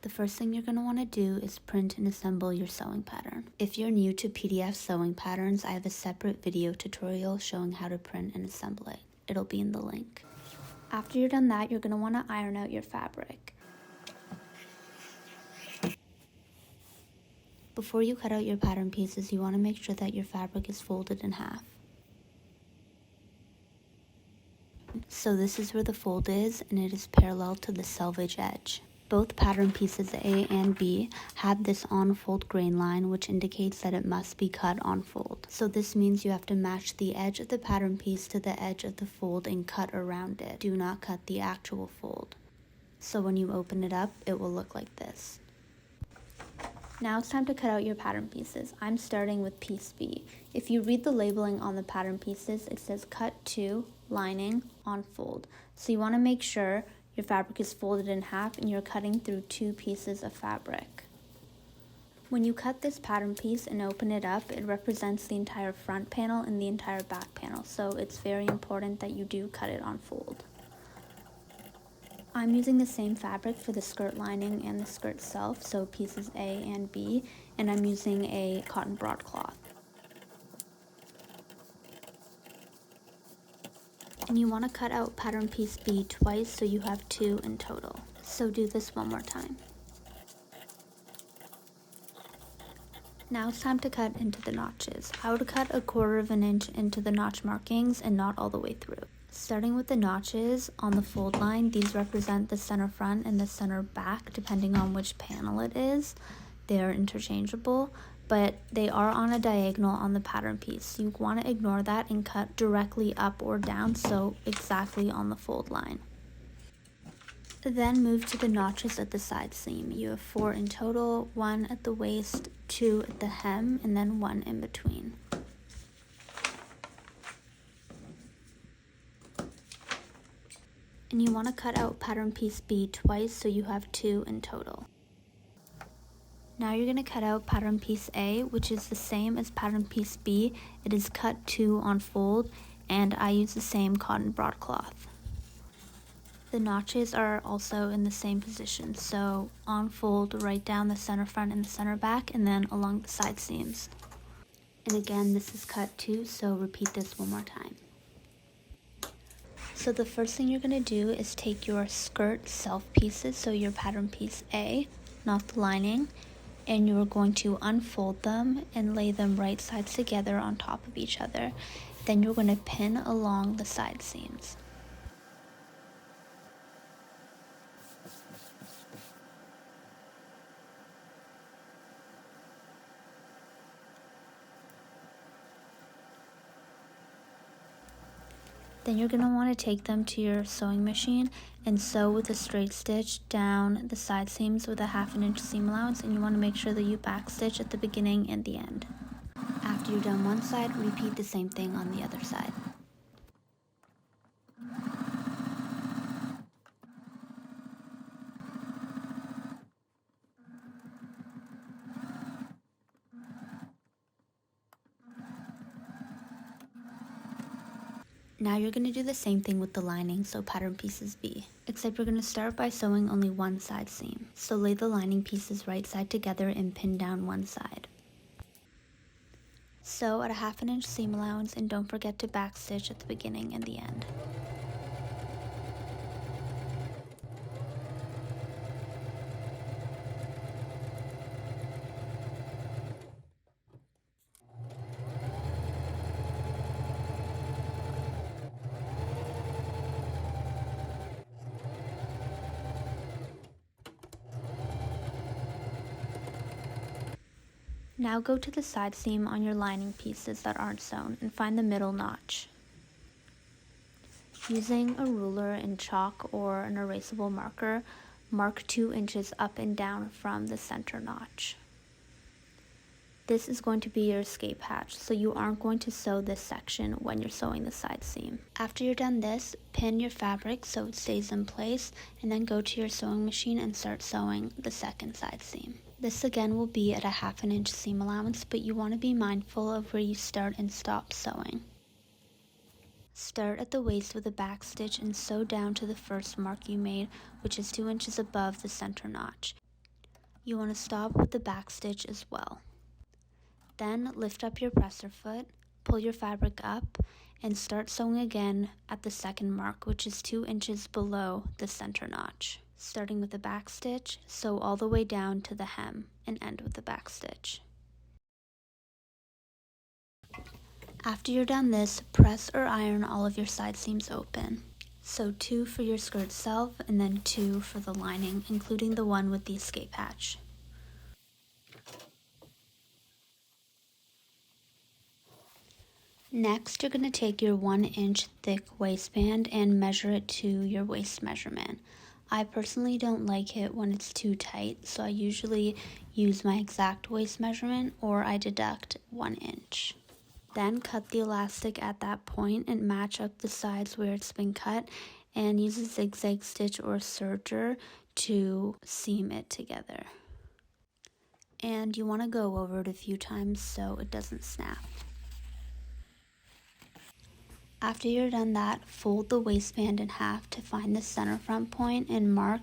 The first thing you're going to want to do is print and assemble your sewing pattern. If you're new to PDF sewing patterns, I have a separate video tutorial showing how to print and assemble it. It'll be in the link. After you're done that, you're going to want to iron out your fabric. Before you cut out your pattern pieces, you want to make sure that your fabric is folded in half. So this is where the fold is, and it is parallel to the selvage edge. Both pattern pieces A and B have this on-fold grain line, which indicates that it must be cut on fold. So this means you have to match the edge of the pattern piece to the edge of the fold and cut around it. Do not cut the actual fold. So when you open it up, it will look like this. Now it's time to cut out your pattern pieces. I'm starting with piece B. If you read the labeling on the pattern pieces, it says cut to lining on fold. So you want to make sure your fabric is folded in half and you're cutting through 2 pieces of fabric. When you cut this pattern piece and open it up, it represents the entire front panel and the entire back panel, so it's very important that you do cut it on fold. I'm using the same fabric for the skirt lining and the skirt itself, so pieces A and B, and I'm using a cotton broadcloth. And you want to cut out pattern piece B twice so you have 2 in total. So do this one more time. Now it's time to cut into the notches. I would cut 1/4 inch into the notch markings and not all the way through. Starting with the notches on the fold line, these represent the center front and the center back depending on which panel it is. They are interchangeable, but they are on a diagonal on the pattern piece. You want to ignore that and cut directly up or down, so exactly on the fold line. Then move to the notches at the side seam. You have 4 in total, 1 at the waist, 2 at the hem, and then 1 in between. And you want to cut out pattern piece B twice so you have 2 in total. Now you're going to cut out pattern piece A, which is the same as pattern piece B. It is cut 2 on fold, and I use the same cotton broadcloth. The notches are also in the same position, so on fold right down the center front and the center back, and then along the side seams. And again, this is cut 2, so repeat this one more time. So the first thing you're going to do is take your skirt self pieces, so your pattern piece A, not the lining, and you're going to unfold them and lay them right sides together on top of each other. Then you're going to pin along the side seams. Then you're going to want to take them to your sewing machine and sew with a straight stitch down the side seams with a 1/2 inch seam allowance, and you want to make sure that you back stitch at the beginning and the end. After you're done one side, repeat the same thing on the other side. Now you're going to do the same thing with the lining, so pattern pieces B, except you're going to start by sewing only one side seam. So lay the lining pieces right side together and pin down one side. Sew at a 1/2 inch seam allowance, and don't forget to back stitch at the beginning and the end. Now go to the side seam on your lining pieces that aren't sewn and find the middle notch. Using a ruler and chalk or an erasable marker, mark 2 inches up and down from the center notch. This is going to be your escape hatch, so you aren't going to sew this section when you're sewing the side seam. After you're done this, pin your fabric so it stays in place, and then go to your sewing machine and start sewing the second side seam. This again will be at a 1/2 inch seam allowance, but you want to be mindful of where you start and stop sewing. Start at the waist with a back stitch and sew down to the first mark you made, which is 2 inches above the center notch. You want to stop with the back stitch as well. Then lift up your presser foot, pull your fabric up, and start sewing again at the second mark, which is 2 inches below the center notch. Starting with the back stitch, sew all the way down to the hem and end with the back stitch. After you're done this, press or iron all of your side seams open. Sew 2 for your skirt self and then 2 for the lining, including the one with the escape hatch. Next, you're going to take your 1-inch thick waistband and measure it to your waist measurement. I personally don't like it when it's too tight, so I usually use my exact waist measurement or I deduct 1 inch. Then cut the elastic at that point and match up the sides where it's been cut and use a zigzag stitch or serger to seam it together. And you want to go over it a few times so it doesn't snap. After you're done that, fold the waistband in half to find the center front point and mark,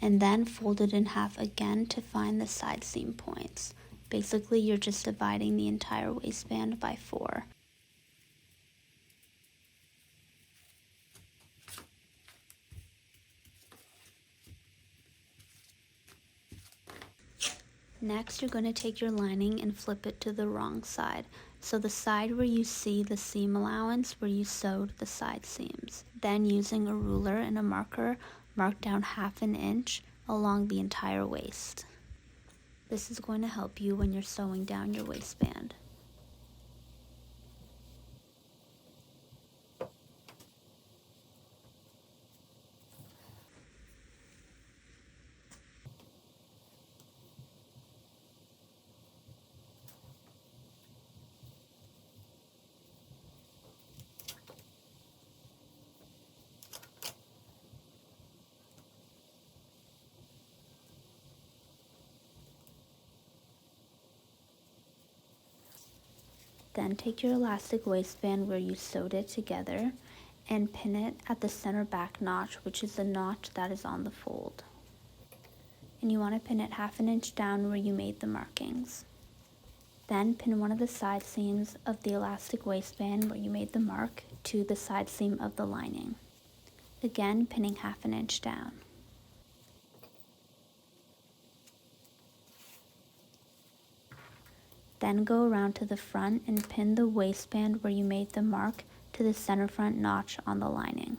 and then fold it in half again to find the side seam points. Basically, you're just dividing the entire waistband by 4. Next, you're going to take your lining and flip it to the wrong side. So the side where you see the seam allowance where you sewed the side seams. Then using a ruler and a marker, mark down 1/2 inch along the entire waist. This is going to help you when you're sewing down your waistband. Then take your elastic waistband where you sewed it together and pin it at the center back notch, which is the notch that is on the fold. And you want to pin it 1/2 inch down where you made the markings. Then pin one of the side seams of the elastic waistband where you made the mark to the side seam of the lining. Again, pinning 1/2 inch down. Then go around to the front and pin the waistband where you made the mark to the center front notch on the lining.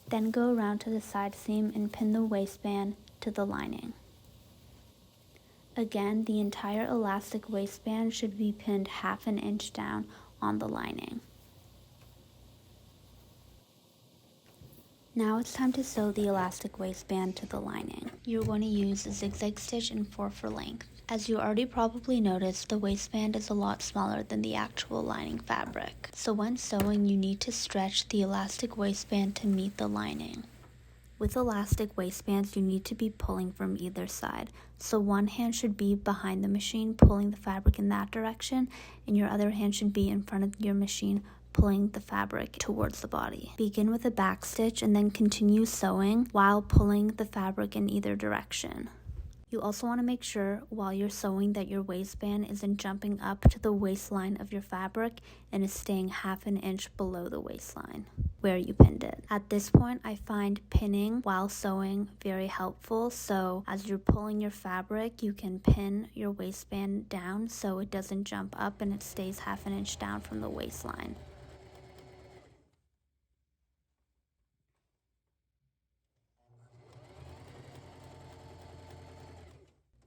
Then go around to the side seam and pin the waistband to the lining. Again, the entire elastic waistband should be pinned 1/2 inch down on the lining. Now it's time to sew the elastic waistband to the lining. You're going to use a zigzag stitch and 4 for length. As you already probably noticed, the waistband is a lot smaller than the actual lining fabric. So when sewing, you need to stretch the elastic waistband to meet the lining. With elastic waistbands, you need to be pulling from either side. So one hand should be behind the machine, pulling the fabric in that direction, and your other hand should be in front of your machine, pulling the fabric towards the body. Begin with a back stitch and then continue sewing while pulling the fabric in either direction. You also want to make sure while you're sewing that your waistband isn't jumping up to the waistline of your fabric and is staying 1/2 inch below the waistline where you pinned it. At this point, I find pinning while sewing very helpful, so as you're pulling your fabric, you can pin your waistband down so it doesn't jump up and it stays 1/2 inch down from the waistline.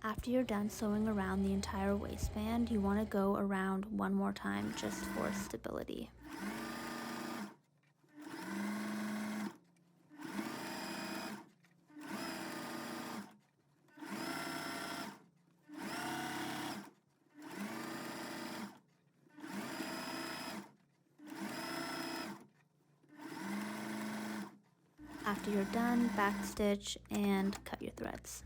After you're done sewing around the entire waistband, you want to go around one more time just for stability. After you're done, backstitch and cut your threads.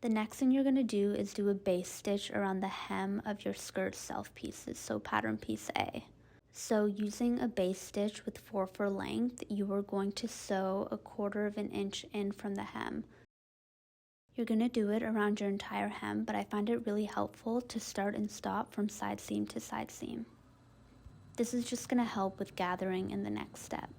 The next thing you're going to do is do a base stitch around the hem of your skirt self pieces, so pattern piece A. So using a base stitch with 4 for length, you are going to sew 1/4 of an inch in from the hem. You're going to do it around your entire hem, but I find it really helpful to start and stop from side seam to side seam. This is just going to help with gathering in the next step.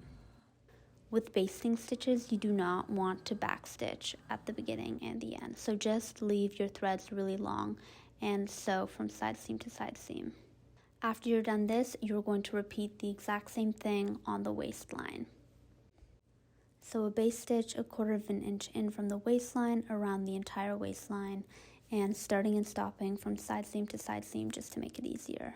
With basting stitches, you do not want to backstitch at the beginning and the end, so just leave your threads really long and sew from side seam to side seam. After you're done this, you're going to repeat the exact same thing on the waistline. So a base stitch 1/4 of an inch in from the waistline around the entire waistline, and starting and stopping from side seam to side seam just to make it easier.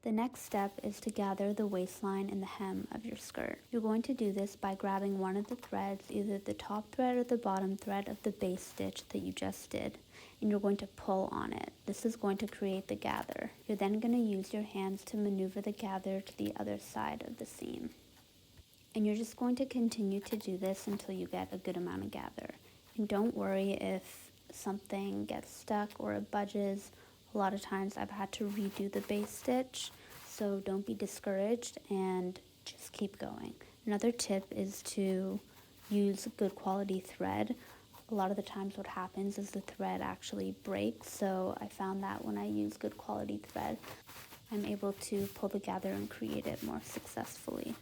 The next step is to gather the waistline and the hem of your skirt. You're going to do this by grabbing one of the threads, either the top thread or the bottom thread of the base stitch that you just did, and you're going to pull on it. This is going to create the gather. You're then going to use your hands to maneuver the gather to the other side of the seam. And you're just going to continue to do this until you get a good amount of gather. And don't worry if something gets stuck or it budges. A lot of times I've had to redo the base stitch, so don't be discouraged and just keep going. Another tip is to use good quality thread. A lot of the times what happens is the thread actually breaks, so I found that when I use good quality thread, I'm able to pull the gather and create it more successfully.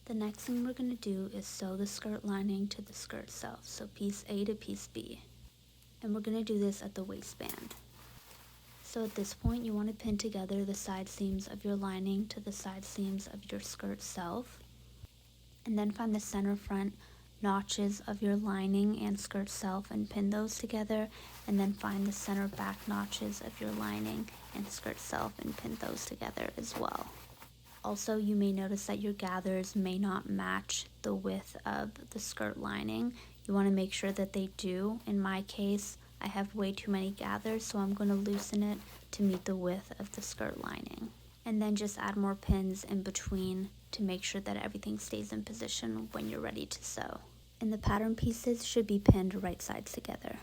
The next thing we're going to do is sew the skirt lining to the skirt itself, so piece A to piece B. And we're going to do this at the waistband. So at this point, you want to pin together the side seams of your lining to the side seams of your skirt self, and then find the center front notches of your lining and skirt self and pin those together, and then find the center back notches of your lining and skirt self and pin those together as well. Also, you may notice that your gathers may not match the width of the skirt lining. You want to make sure that they do. In my case, I have way too many gathers, so I'm going to loosen it to meet the width of the skirt lining. And then just add more pins in between to make sure that everything stays in position when you're ready to sew. And the pattern pieces should be pinned right sides together.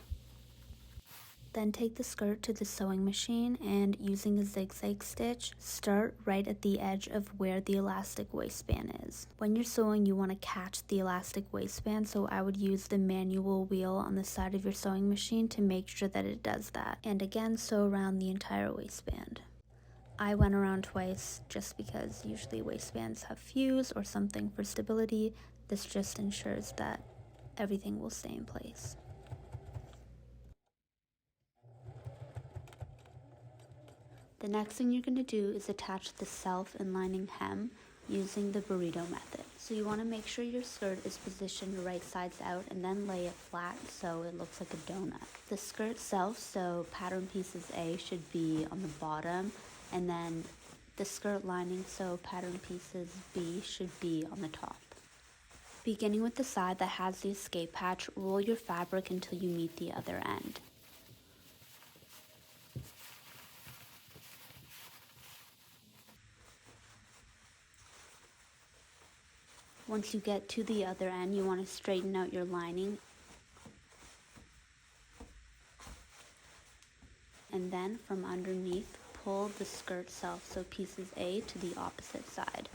Then take the skirt to the sewing machine and using a zigzag stitch, start right at the edge of where the elastic waistband is. When you're sewing, you want to catch the elastic waistband, so I would use the manual wheel on the side of your sewing machine to make sure that it does that. And again, sew around the entire waistband. I went around twice just because usually waistbands have fuse or something for stability. This just ensures that everything will stay in place. The next thing you're going to do is attach the self and lining hem using the burrito method. So you want to make sure your skirt is positioned right sides out and then lay it flat so it looks like a donut. The skirt self, so pattern pieces A, should be on the bottom, and then the skirt lining, so pattern pieces B, should be on the top. Beginning with the side that has the escape patch, roll your fabric until you meet the other end. Once you get to the other end, you want to straighten out your lining. And then from underneath, pull the skirt self, so pieces A, to the opposite side.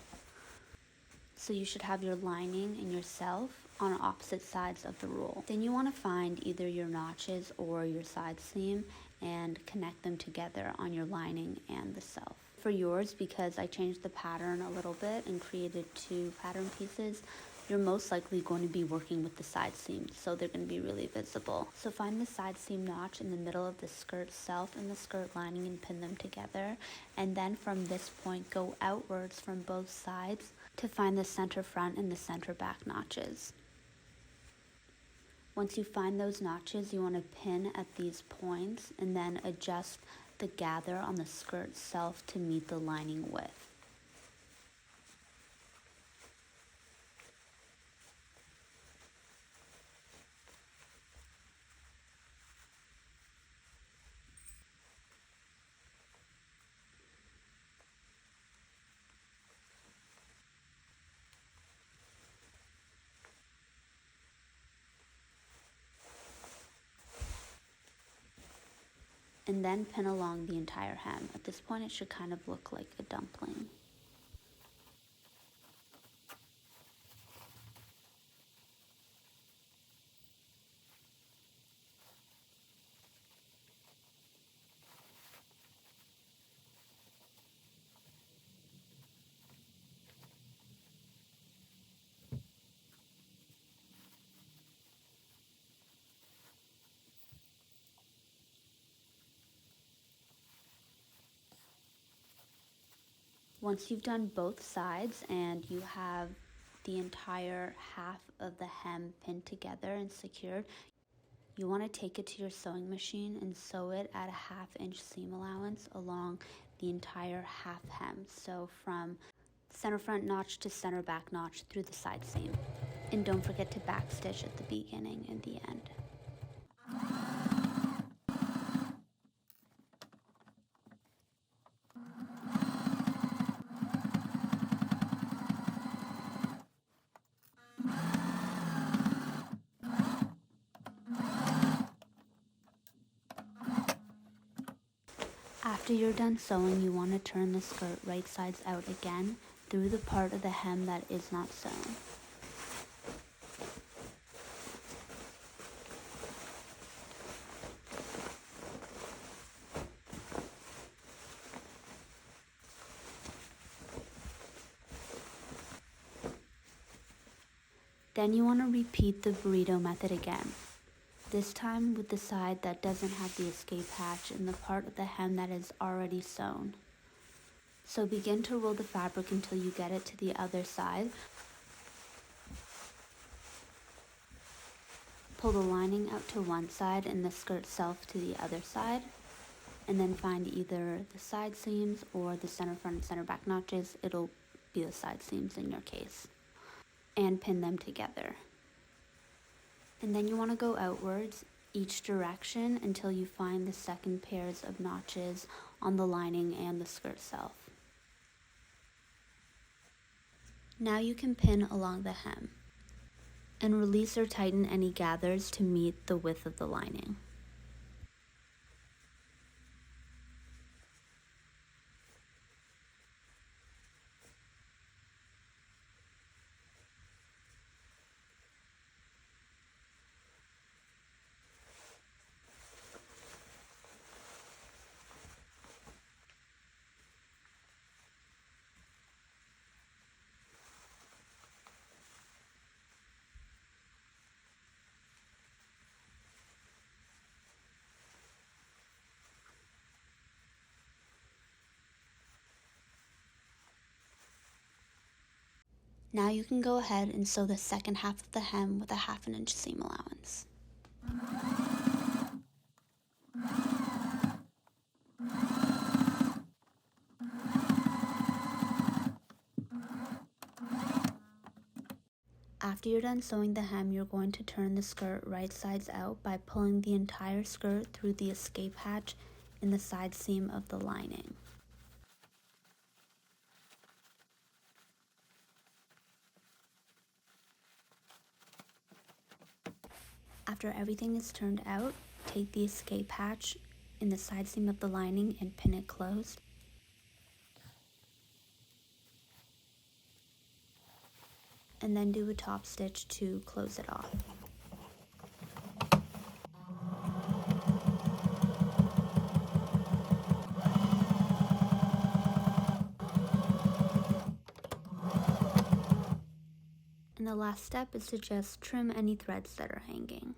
So you should have your lining and your self on opposite sides of the roll. Then you want to find either your notches or your side seam and connect them together on your lining and the self. For yours, because I changed the pattern a little bit and created 2 pattern pieces, you're most likely going to be working with the side seams, so they're going to be really visible. So find the side seam notch in the middle of the skirt self and the skirt lining and pin them together. And then from this point, go outwards from both sides to find the center front and the center back notches. Once you find those notches, you want to pin at these points and then adjust the gather on the skirt self to meet the lining width. and then pin along the entire hem. At this point, it should kind of look like a dumpling. Once you've done both sides and you have the entire half of the hem pinned together and secured, you want to take it to your sewing machine and sew it at a 1/2 inch seam allowance along the entire half hem. So from center front notch to center back notch through the side seam. And don't forget to backstitch at the beginning and the end. After you're done sewing, you want to turn the skirt right sides out again through the part of the hem that is not sewn. Then you want to repeat the burrito method again, this time with the side that doesn't have the escape hatch and the part of the hem that is already sewn. So begin to roll the fabric until you get it to the other side. Pull the lining out to one side and the skirt itself to the other side, and then find either the side seams or the center front and center back notches. It'll be the side seams in your case. And pin them together. And then you want to go outwards each direction until you find the second pairs of notches on the lining and the skirt itself. Now you can pin along the hem and release or tighten any gathers to meet the width of the lining. Now you can go ahead and sew the second half of the hem with a 1/2 inch seam allowance. After you're done sewing the hem, you're going to turn the skirt right sides out by pulling the entire skirt through the escape hatch in the side seam of the lining. After everything is turned out, take the escape hatch in the side seam of the lining and pin it closed. And then do a top stitch to close it off. And the last step is to just trim any threads that are hanging.